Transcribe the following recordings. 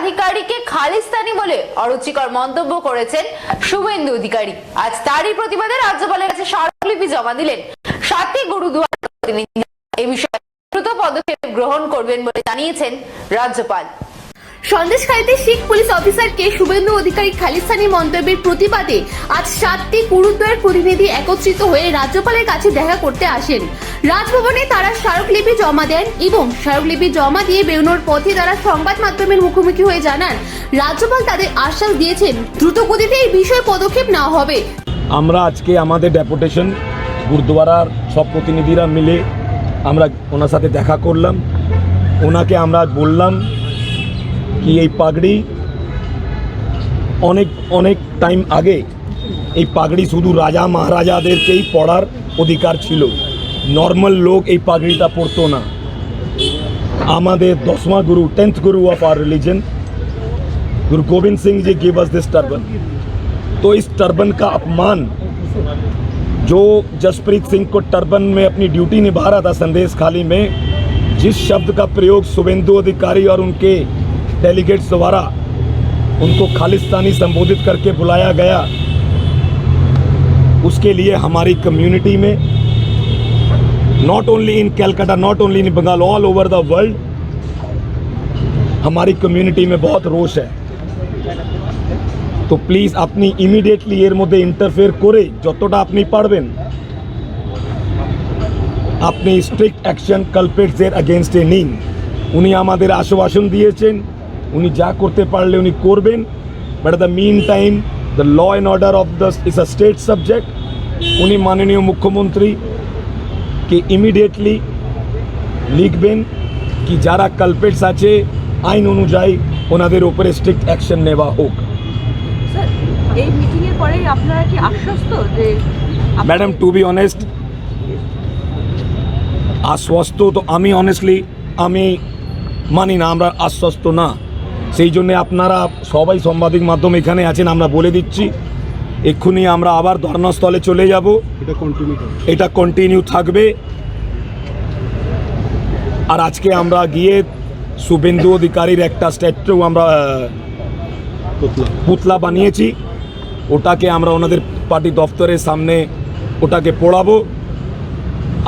আধিকারিককে খালিস্তানি বলে অরুচিকর মন্তব্য করেছেন শুভেন্দু অধিকারী। আজ তারই প্রতিবাদে রাজ্যপালের কাছে স্মারকলিপি জমা দিলেন 7টি গুরুদুয়ারা প্রতিনিধি। এই বিষয়ে দ্রুত পদক্ষেপ গ্রহণ করবেন বলে জানিয়েছেন রাজ্যপাল। সন্দেশখালীতে শিখ পুলিশ অফিসারকে শুভেন্দু অধিকারী খালিস্তানি মন্তব্যের প্রতিবাদে আজ 7টি গুরুদ্বারের প্রতিনিধি একত্রিত হয়ে রাজ্যপালের কাছে দেখা করতে আসেন। রাজভবনে তারা স্মারকলিপি জমা দেন এবং স্মারকলিপি জমা দিয়ে বেরোনোর পথে তারা সংবাদ মাধ্যমের মুখোমুখি হয়ে জানান রাজ্যপাল তাদের আশ্বাস দিয়েছেন দ্রুত গতিতে এই বিষয়ে পদক্ষেপ নেওয়া হবে। আমরা আজকে আমাদের ডেপুটেশন গুরুদ্বারার সব প্রতিনিধিরা মিলে আমরা ওনার সাথে দেখা করলাম। ওনাকে আমরা বললাম কি এই পাগড়ি অনেক টাইম আগে এই পাগড়ি শুধু রাজা মহারাজাদেরকেই পড়ার অধিকার ছিল, নর্মাল লোক এই পাগড়িটা পরতো না। আমাদের 10वां गुरु 10th Guru of our religion Guru Govind Singh ji give us this turban. तो इस टर्बन का अपमान जो जसप्रीत सिंह को टर्बन में अपनी ड्यूटी निभा रहा था संदेशखाली में, जिस शब्द का प्रयोग शुभेंदु अधिकारी और उनके डेलीगेट्स द्वारा उनको खालिस्तानी संबोधित करके बुलाया गया, उसके लिए हमारी कम्युनिटी में not only in Calcutta, not only in Bengal, all over the world हमारी कम्युनिटी में बहुत रोष है। तो प्लीज अपनी इमिडिएटली एर मध्य इंटरफेयर करे যতটা আপনি পারবেন আপনি স্ট্রিক্ট অ্যাকশন কালপ্রিটসদের এগেইনস্টে নিন। উনি আমাদের আশ্বাসন দিয়েছেন উনি যা করতে পারলে উনি করবেন, but the meantime the law and order of the is a state subject. উনি মাননীয় মুখ্যমন্ত্রী কে ইমিডিয়েটলি লিখবেন কি যারা কালপ্রিটস আছে আইন অনুযায়ী ওনাদের উপরে স্ট্রিক্ট অ্যাকশন নেওয়া হোক। এই মিটিং এর পরে আপনারা কি আশ্বস্ত যে ম্যাডাম টু বি অনেস্ট আশ্বস্ত তো আমি অনেস্টলি আমি মানি না, আমরা আশ্বস্ত না। সেই জন্য আপনারা সবাই সাংবাদিক মাধ্যম এখানে আছেন, আমরা বলে দিচ্ছি এক্ষুনি আমরা আবার ধর্নাস্থলে চলে যাব, এটা কন্টিনিউ থাকবে। আর আজকে আমরা গিয়ে শুভেন্দু অধিকারীর একটা স্ট্যাচু আমরা পুতলা বানিয়েছি, ওটাকে আমরা ওনাদের পার্টি দপ্তরের সামনে ওটাকে পোড়াবো।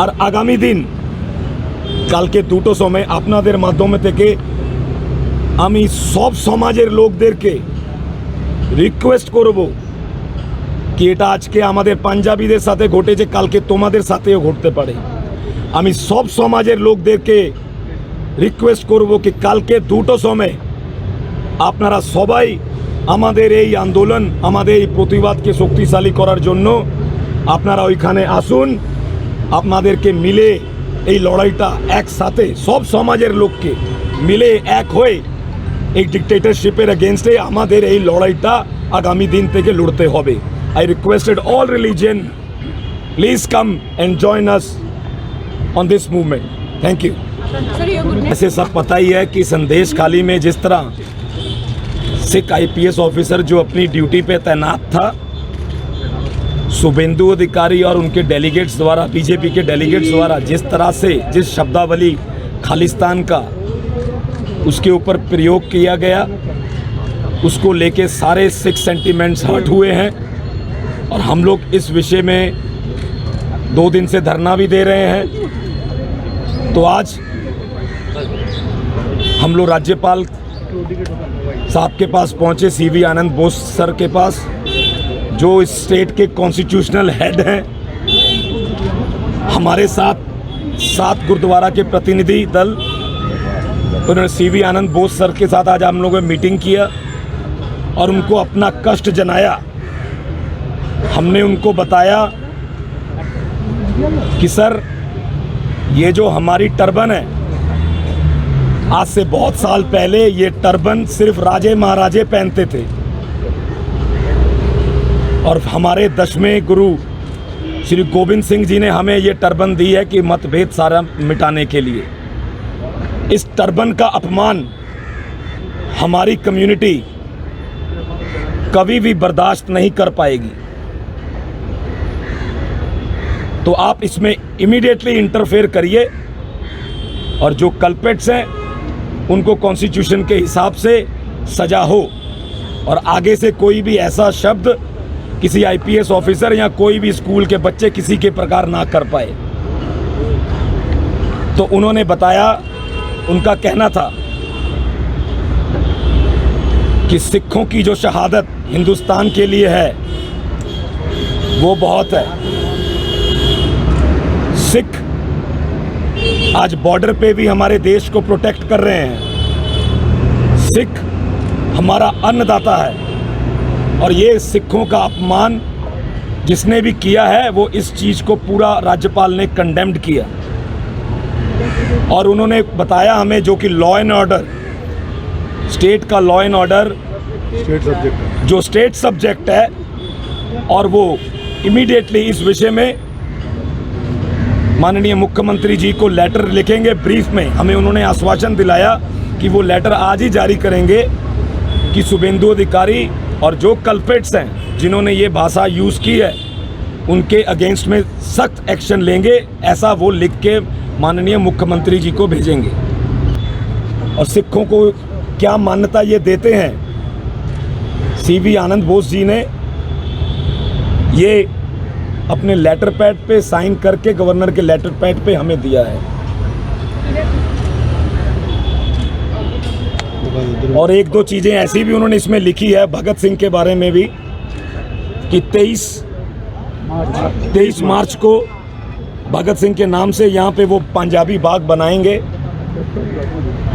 আর আগামী দিন কালকে 2টো সময় আপনাদের মাধ্যমে থেকে আমি সব সমাজের লোকদেরকে রিকোয়েস্ট করব কি এটা আজকে আমাদের পাঞ্জাবিদের সাথে ঘটেছে, কালকে তোমাদের সাথেও ঘটতে পারে। আমি সব সমাজের লোকদেরকে রিকোয়েস্ট করব কি কালকে 2টো সময় আপনারা সবাই আমাদের এই আন্দোলন আমাদের এই প্রতিবাদকে শক্তিশালী করার জন্য আপনারা ওইখানে আসুন। আপনাদেরকে মিলে এই লড়াইটা একসাথে সব সমাজের লোককে মিলে এক হয়ে এই ডিক্টেটরশিপের এগেইনস্টে আমাদের এই লড়াইটা আগামী দিন থেকে লড়তে হবে। I requested all religion please come and join us on this movement. Thank you. ऐसे सब पता ही है कि संदेशखाली में जिस तरह सिख IPS ऑफिसर जो अपनी ड्यूटी पे तैनात था, शुभेंदु अधिकारी और उनके डेलीगेट्स द्वारा बीजेपी के डेलीगेट्स द्वारा जिस तरह से जिस शब्दावली खालिस्तान का उसके ऊपर प्रयोग किया गया, उसको लेके सारे सिख सेंटिमेंट्स हर्ट हुए हैं। और हम लोग इस विषय में 2 दिन से धरना भी दे रहे हैं। तो आज हम लोग राज्यपाल साहब के पास पहुंचे, CV आनंद बोस सर के पास जो इस स्टेट के कॉन्स्टिट्यूशनल हेड हैं। हमारे साथ 7 गुरुद्वारा के प्रतिनिधि दल, उन्होंने CV आनंद बोस सर के साथ आज हम लोगों ने मीटिंग किया और उनको अपना कष्ट जनाया। हमने उनको बताया कि सर ये जो हमारी टर्बन है, आज से बहुत साल पहले ये टर्बन सिर्फ राजे महाराजे पहनते थे और हमारे 10वें गुरु श्री गोविंद सिंह जी ने हमें ये टर्बन दी है कि मतभेद सारा मिटाने के लिए। इस टर्बन का अपमान हमारी कम्युनिटी कभी भी बर्दाश्त नहीं कर पाएगी। तो आप इसमें इमीडिएटली इंटरफेयर करिए और जो कल्प्रिट्स हैं उनको कॉन्स्टिट्यूशन के हिसाब से सजा हो और आगे से कोई भी ऐसा शब्द किसी आईपीएस ऑफिसर या कोई भी स्कूल के बच्चे किसी के प्रकार ना कर पाए। तो उन्होंने बताया, उनका कहना था कि सिखों की जो शहादत हिंदुस्तान के लिए है वो बहुत है। सिख आज बॉर्डर पे भी हमारे देश को प्रोटेक्ट कर रहे हैं। सिख हमारा अन्नदाता है और ये सिखों का अपमान जिसने भी किया है वो इस चीज़ को पूरा राज्यपाल ने कंडेम्ड किया। और उन्होंने बताया हमें जो कि लॉ एंड ऑर्डर, स्टेट का लॉ एंड ऑर्डर जो स्टेट सब्जेक्ट है, और वो इमीडिएटली इस विषय में माननीय मुख्यमंत्री जी को लेटर लिखेंगे ब्रीफ में। हमें उन्होंने आश्वासन दिलाया कि वो लेटर आज ही जारी करेंगे कि शुभेंदु अधिकारी और जो कल्प्रिट्स हैं जिन्होंने ये भाषा यूज़ की है उनके अगेंस्ट में सख्त एक्शन लेंगे। ऐसा वो लिख के माननीय मुख्यमंत्री जी को भेजेंगे। और सिखों को क्या मान्यता ये देते हैं, सीवी आनंद बोस जी ने ये अपने लेटर पैड पे साइन करके गवर्नर के लेटर पैड पे हमें दिया है। और एक दो चीज़ें ऐसी भी उन्होंने इसमें लिखी है भगत सिंह के बारे में भी कि 23 मार्च को भगत सिंह के नाम से यहाँ पे वो पंजाबी बाग बनाएंगे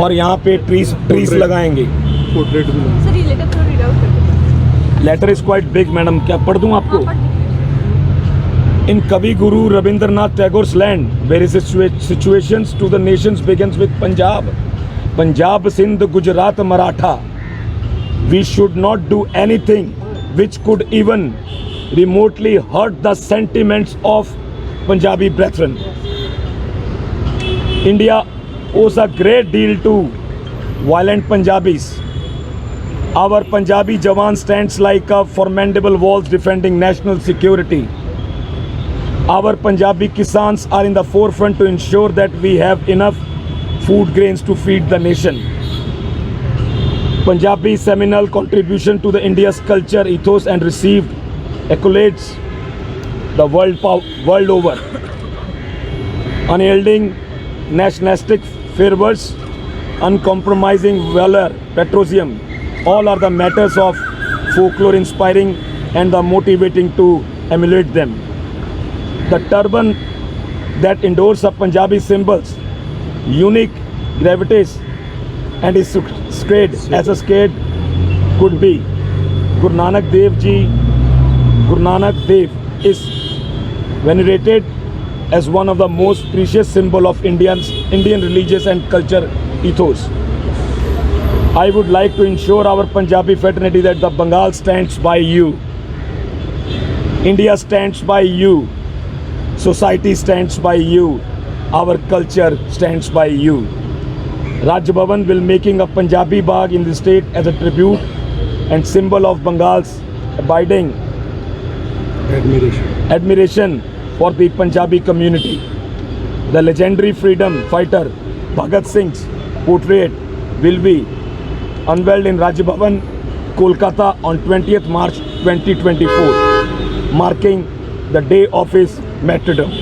और यहाँ पे ट्रीज लगाएंगे। सर ये लेटर थोड़ा रीड आउट कर दीजिए। Letter is quite big madam, क्या पढ़ दूँ आपको? In Kavi Guru Rabindranath Tagore's land, where his situations to the nations begins with Punjab, Sindh, Gujarat, Maratha. We should not do anything which could even remotely hurt the sentiments of Punjabi brethren. India owes a great deal to violent Punjabis. Our Punjabi Jawan stands like a formidable wall defending national security. Our Punjabi Kisans are in the forefront to ensure that we have enough food grains to feed the nation. Punjabi seminal contribution to the India's culture, ethos and received accolades the world over. Unyielding nationalistic fervors, uncompromising valor, patriotism, all are the matters of folklore inspiring and the motivating to emulate them. The turban that endorses a Punjabi symbols, unique gravitas and is sacred as a sacred could be. Guru Nanak Dev is venerated as one of the most precious symbol of Indian religious and culture ethos. I would like to ensure our Punjabi fraternity that the Bengal stands by you. India stands by you. Society stands by you. Our culture stands by you. Raj Bhavan will making a Punjabi Bagh in the state as a tribute and symbol of Bengal's abiding admiration for the Punjabi community. The legendary freedom fighter Bhagat Singh's portrait will be unveiled in Raj Bhavan, Kolkata on 20th March 2024, marking the day of his martyrdom.